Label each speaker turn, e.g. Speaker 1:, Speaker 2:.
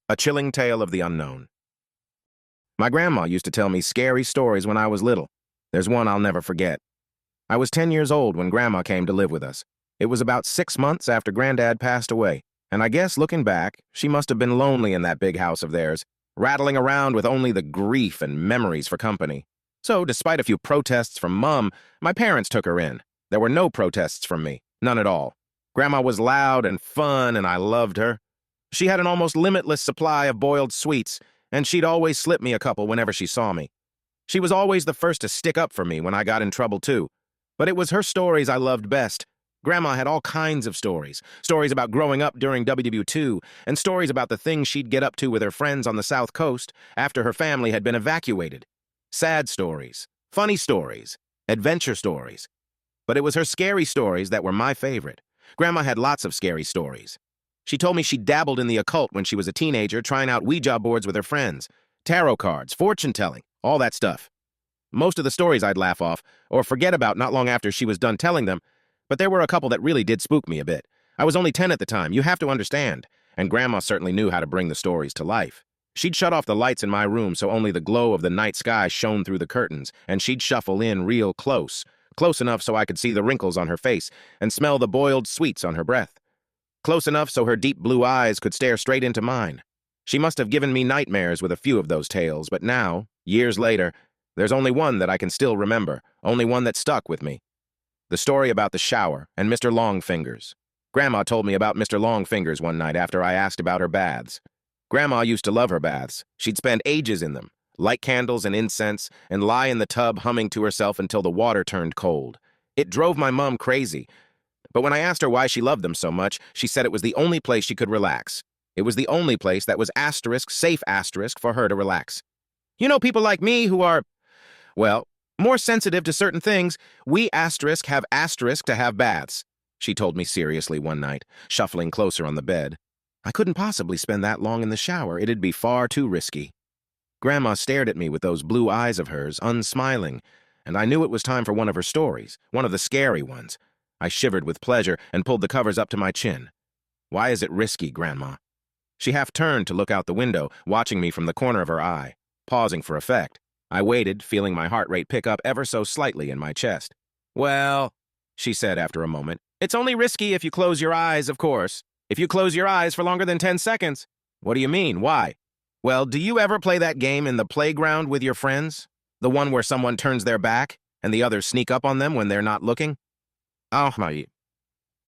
Speaker 1: A chilling tale of the unknown. My grandma used to tell me scary stories when I was little. There's one I'll never forget. I was 10 years old when Grandma came to live with us. It was about 6 months after Granddad passed away, and I guess looking back, she must have been lonely in that big house of theirs, rattling around with only the grief and memories for company. So, despite a few protests from Mum, my parents took her in. There were no protests from me, none at all. Grandma was loud and fun, and I loved her. She had an almost limitless supply of boiled sweets, and she'd always slip me a couple whenever she saw me. She was always the first to stick up for me when I got in trouble, too. But it was her stories I loved best. Grandma had all kinds of stories. Stories about growing up during WW2, and stories about the things she'd get up to with her friends on the South Coast after her family had been evacuated. Sad stories, funny stories, adventure stories. But it was her scary stories that were my favorite. Grandma had lots of scary stories. She told me she dabbled in the occult when she was a teenager, trying out Ouija boards with her friends, tarot cards, fortune-telling, all that stuff. Most of the stories I'd laugh off, or forget about not long after she was done telling them, but there were a couple that really did spook me a bit. I was only 10 at the time, you have to understand, and Grandma certainly knew how to bring the stories to life. She'd shut off the lights in my room so only the glow of the night sky shone through the curtains, and she'd shuffle in real close enough so I could see the wrinkles on her face and smell the boiled sweets on her breath. Close enough so her deep blue eyes could stare straight into mine. She must have given me nightmares with a few of those tales, but now, years later, there's only one that I can still remember, only one that stuck with me. The story about the shower and Mr. Longfingers. Grandma told me about Mr. Longfingers one night after I asked about her baths. Grandma used to love her baths. She'd spend ages in them, light candles and incense, and lie in the tub humming to herself until the water turned cold. It drove my mom crazy. But when I asked her why she loved them so much, she said it was the only place she could relax. It was the only place that was safe for her to relax. You know, people like me who are, well, more sensitive to certain things, we have to have baths, she told me seriously one night, shuffling closer on the bed. I couldn't possibly spend that long in the shower. It'd be far too risky. Grandma stared at me with those blue eyes of hers, unsmiling, and I knew it was time for one of her stories, one of the scary ones. I shivered with pleasure and pulled the covers up to my chin. Why is it risky, Grandma? She half turned to look out the window, watching me from the corner of her eye, pausing for effect. I waited, feeling my heart rate pick up ever so slightly in my chest. Well, she said after a moment, it's only risky if you close your eyes, of course. If you close your eyes for longer than 10 seconds. What do you mean? Why? Well, do you ever play that game in the playground with your friends? The one where someone turns their back and the others sneak up on them when they're not looking? Oh, my.